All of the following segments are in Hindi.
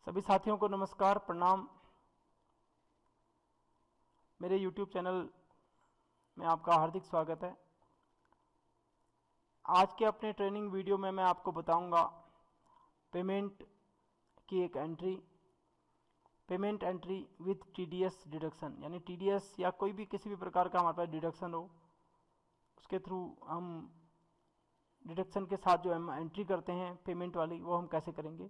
सभी साथियों को नमस्कार प्रणाम। मेरे YouTube चैनल में आपका हार्दिक स्वागत है। आज के अपने ट्रेनिंग वीडियो में मैं आपको बताऊंगा पेमेंट की एक entry, payment entry with TDS deduction, यानी TDS या कोई भी किसी भी प्रकार का हमारे पास डिडक्शन हो उसके थ्रू हम डिडक्शन के साथ जो हम एंट्री करते हैं पेमेंट वाली, वो हम कैसे करेंगे।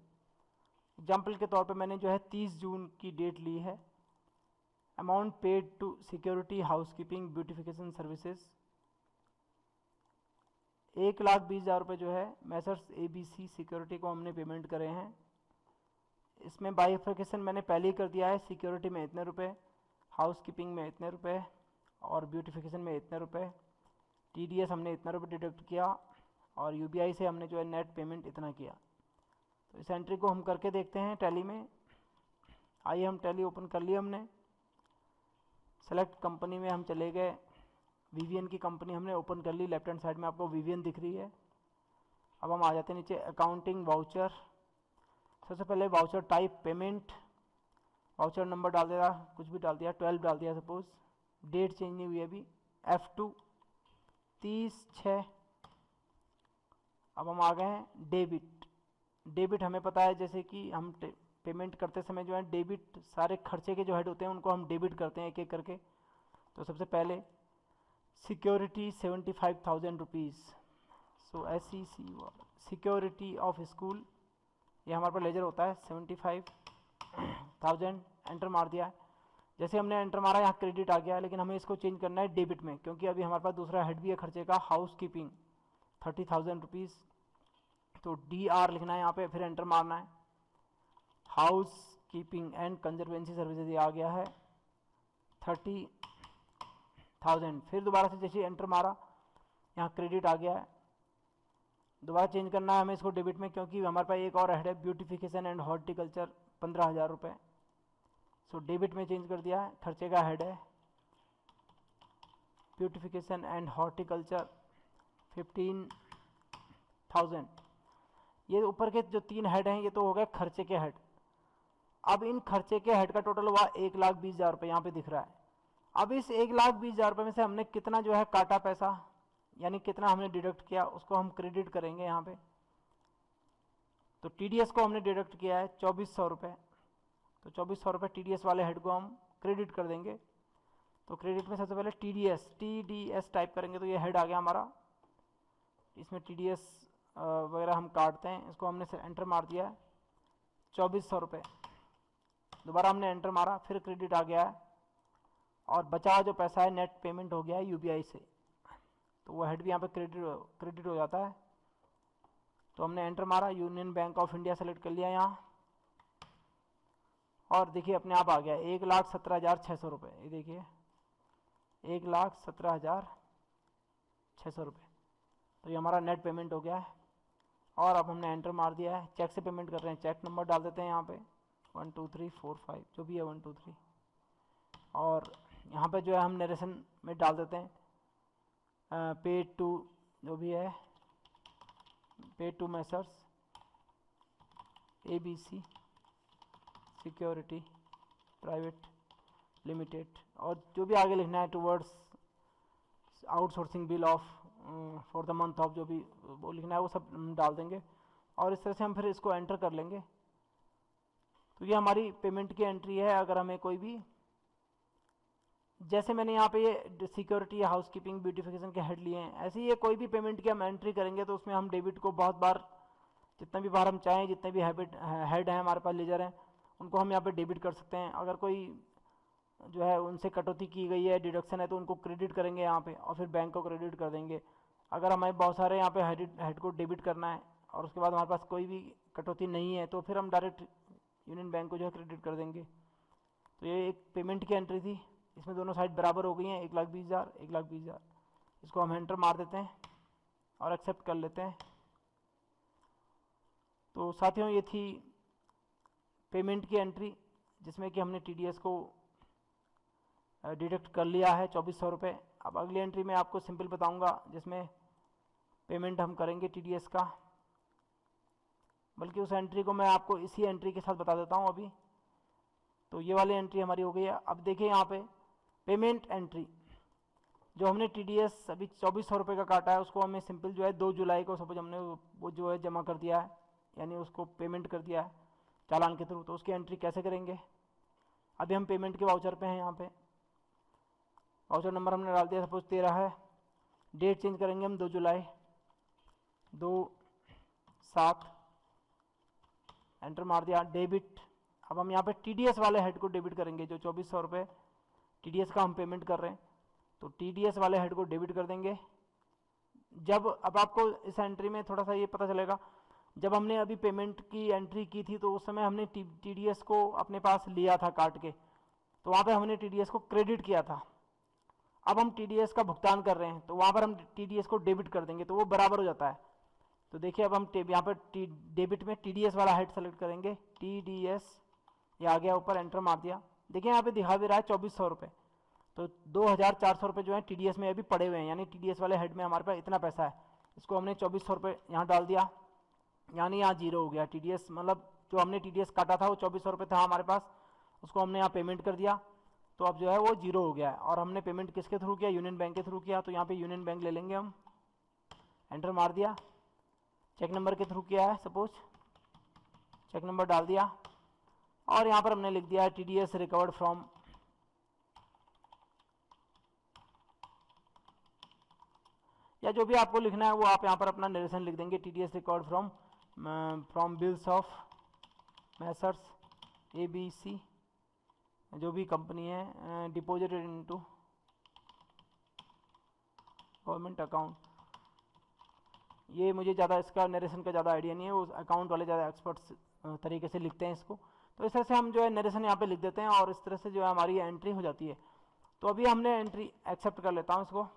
एग्जाम्पल के तौर पे मैंने जो है 30 जून की डेट ली है। Amount paid to security housekeeping beautification services 1,20,000 रुपये जो है मैसर्स ABC सिक्योरिटी को हमने पेमेंट करे हैं। इसमें बाइफर्केशन मैंने पहले ही कर दिया है। सिक्योरिटी में इतने रुपए, हाउसकीपिंग में इतने रुपए और ब्यूटिफिकेशन में इतने रुपए। TDS हमने इतना रुपये डिडक्ट किया और UBI से हमने जो है नेट पेमेंट इतना किया। तो इस एंट्री को हम करके देखते हैं टैली में। आइए हम टैली ओपन कर लिया हमने। सेलेक्ट कंपनी में हम चले गए। VVN की कंपनी हमने ओपन कर ली। लेफ्ट हैंड साइड में आपको VVN दिख रही है। अब हम आ जाते हैं नीचे अकाउंटिंग वाउचर। सबसे पहले voucher type payment, voucher number डाल दिया, कुछ भी डाल दिया, 12 डाल दिया सपोज। डेट चेंज नहीं हुई अभी। F2 30/6। अब हम आ गए हैं डेबिट। डेबिट हमें पता है जैसे कि हम पेमेंट करते समय जो है डेबिट सारे खर्चे के जो हेड होते हैं उनको हम डेबिट करते हैं एक एक करके। तो सबसे पहले security 75,000 rupees. So SEC security of school, ये हमारे पास लेजर होता है 75,000। एंटर मार दिया है। जैसे हमने एंटर मारा यहाँ क्रेडिट आ गया है, लेकिन हमें इसको चेंज करना है डेबिट में, क्योंकि अभी हमारे पास दूसरा हेड भी है खर्चे का, हाउस कीपिंग 30,000 रुपीज़। तो DR लिखना है यहाँ पे, फिर एंटर मारना है। House keeping and conservancy services ये आ गया है 30,000। फिर दोबारा से जैसे एंटर मारा यहाँ क्रेडिट आ गया है। दोबारा चेंज करना है हमें इसको डेबिट में, क्योंकि हमारे पास एक और हेड है ब्यूटिफिकेशन एंड हॉर्टिकल्चर 15,000 रुपये। सो डेबिट में चेंज कर दिया है। खर्चे का हेड है ब्यूटिफिकेशन एंड हॉर्टिकल्चर 15,000। ये ऊपर के जो 3 हेड हैं ये तो हो गए खर्चे के हेड। अब इन खर्चे के हेड का टोटल हुआ 1,20,000 रुपये, यहाँ पे दिख रहा है। अब इस 1,20,000 रुपये में से हमने कितना जो है काटा पैसा, यानी कितना हमने डिडक्ट किया, उसको हम क्रेडिट करेंगे यहाँ पे। तो TDS को हमने डिडक्ट किया है 2,400 रुपये। तो 2,400 रुपये TDS वाले हेड को हम क्रेडिट कर देंगे। तो क्रेडिट में सबसे पहले TDS टाइप करेंगे तो ये हेड आ गया हमारा। इसमें TDS वगैरह हम काटते हैं। इसको हमने एंटर मार दिया है 2,400 रुपये। दोबारा हमने एंटर मारा, फिर क्रेडिट आ गया है और बचा हुआ जो पैसा है नेट पेमेंट हो गया है UBI से। तो वो हेड भी यहाँ पे क्रेडिट हो जाता है। तो हमने एंटर मारा, union bank of India select कर लिया यहाँ और देखिए अपने आप आ गया 1,17,600 रुपये। ये देखिए 1,17,600 रुपये। तो ये हमारा नेट पेमेंट हो गया है। और अब हमने एंटर मार दिया है। चेक से पेमेंट कर रहे हैं, चेक नंबर डाल देते हैं यहाँ पे 1 2 3 4 5 जो भी है 1 2 3। और यहाँ पे जो है हम नरेशन में डाल देते हैं पेड टू, जो भी है paid to messrs ABC security private limited, और जो भी आगे लिखना है towards outsourcing bill of for the month of, जो भी वो लिखना है वो सब डाल देंगे। और इस तरह से हम फिर इसको एंटर कर लेंगे। तो ये हमारी पेमेंट की एंट्री है। अगर हमें कोई भी, जैसे मैंने यहाँ पे ये सिक्योरिटी हाउसकीपिंग ब्यूटिफिकेशन के हेड लिए हैं, ऐसे ही ये कोई भी पेमेंट की हम एंट्री करेंगे तो उसमें हम डेबिट को बहुत बार, जितना भी बार हम चाहें, जितने भी हेड हैं हमारे पास लेजर हैं, उनको हम यहाँ पे डेबिट कर सकते हैं। अगर कोई जो है उनसे कटौती की गई है, डिडक्शन है, तो उनको क्रेडिट करेंगे यहाँ पे और फिर बैंक को क्रेडिट कर देंगे। अगर हमें बहुत सारे यहाँ पे हेड को डेबिट करना है और उसके बाद हमारे पास कोई भी कटौती नहीं है तो फिर हम डायरेक्ट यूनियन बैंक को जो है क्रेडिट कर देंगे। तो ये एक पेमेंट की एंट्री थी। इसमें दोनों साइड बराबर हो गई हैं, 1,20,000 1,20,000। इसको हम एंटर मार देते हैं और एक्सेप्ट कर लेते हैं। तो साथियों ये थी पेमेंट की एंट्री, जिसमें कि हमने TDS को डिडक्ट कर लिया है 2,400 रुपये। अब अगली एंट्री में आपको सिंपल बताऊंगा जिसमें पेमेंट हम करेंगे TDS का। बल्कि उस एंट्री को मैं आपको इसी एंट्री के साथ बता देता हूँ अभी। तो ये वाली एंट्री हमारी हो गई है। अब देखिए यहाँ पे पेमेंट एंट्री, जो हमने TDS अभी 2400 रुपये का काटा है, उसको हमें सिंपल जो है 2 जुलाई को सपोज हमने वो जो है जमा कर दिया है, यानी उसको पेमेंट कर दिया है चालान के थ्रू। तो उसकी एंट्री कैसे करेंगे? अभी हम पेमेंट के वाउचर पे हैं। यहाँ पे वाउचर नंबर हमने डाल दिया, सपोज 13 है। डेट चेंज करेंगे हम 2 जुलाई 2/7, एंटर मार दिया। डेबिट, अब हम यहाँ पे TDS वाले हेड को डेबिट करेंगे, जो 2400 रुपये TDS का हम पेमेंट कर रहे हैं, तो TDS वाले हेड को डेबिट कर देंगे। जब अब आपको इस एंट्री में थोड़ा सा ये पता चलेगा, जब हमने अभी पेमेंट की एंट्री की थी तो उस समय हमने TDS को अपने पास लिया था काट के, तो वहाँ पे हमने TDS को क्रेडिट किया था। अब हम TDS का भुगतान कर रहे हैं, तो वहाँ पर हम TDS को डेबिट कर देंगे, तो वो बराबर हो जाता है। तो देखिए अब हम यहाँ पर डेबिट में TDS वाला हेड सेलेक्ट करेंगे, TDS, ये आ गया ऊपर, एंटर मार दिया। देखिए यहाँ पे दिखा भी रहा है 2400 रुपये, तो 2400 रुपये जो है TDS में अभी पड़े हुए हैं, यानी TDS वाले हेड में हमारे पास इतना पैसा है। इसको हमने 2400 रुपये यहाँ डाल दिया, यानी यहाँ जीरो हो गया TDS, मतलब जो हमने TDS काटा था वो 2400 रुपये था हमारे पास, उसको हमने यहाँ पेमेंट कर दिया, तो अब जो है वो जीरो हो गया है। और हमने पेमेंट किसके थ्रू किया? यूनियन बैंक के थ्रू किया, तो यहाँ पे यूनियन बैंक ले लेंगे हम, एंटर मार दिया। चेक नंबर के थ्रू किया है, सपोज चेक नंबर डाल दिया, और यहाँ पर हमने लिख दिया TDS रिकवर्ड फ्रॉम, या जो भी आपको लिखना है वो आप यहाँ पर अपना नरेशन लिख देंगे। TDS record from bills of Messrs ABC, जो भी कंपनी है, डिपॉजिटेड इनटू गवर्नमेंट अकाउंट। ये मुझे ज़्यादा इसका नरेशन का ज़्यादा आइडिया नहीं है, वो अकाउंट वाले ज़्यादा एक्सपर्ट्स तरीके से लिखते हैं इसको। तो इस तरह से हम जो है नरेशन यहाँ पे लिख देते हैं, और इस तरह से जो है हमारी एंट्री हो जाती है। तो अभी हमने एंट्री एक्सेप्ट कर लेता हूँ इसको।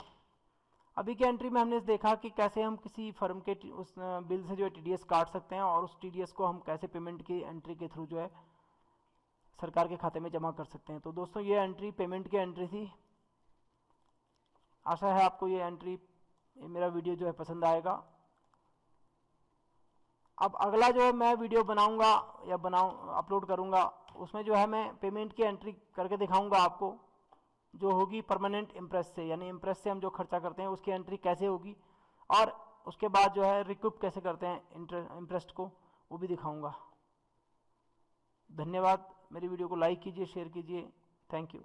अभी की एंट्री में हमने देखा कि कैसे हम किसी फर्म के उस बिल से जो है TDS काट सकते हैं, और उस TDS को हम कैसे पेमेंट की एंट्री के थ्रू जो है सरकार के खाते में जमा कर सकते हैं। तो दोस्तों ये एंट्री पेमेंट की एंट्री थी। आशा है आपको ये एंट्री, मेरा वीडियो जो है पसंद आएगा। अब अगला जो है मैं वीडियो बनाऊंगा या अपलोड करूंगा, उसमें जो है मैं पेमेंट की एंट्री करके दिखाऊंगा आपको, जो होगी परमानेंट इम्प्रेस से, यानी इम्प्रेस से हम जो खर्चा करते हैं उसकी एंट्री कैसे होगी, और उसके बाद जो है रिकूप कैसे करते हैं इंटरेस्ट को, वो भी दिखाऊंगा। धन्यवाद। मेरी वीडियो को लाइक कीजिए, शेयर कीजिए। Thank you.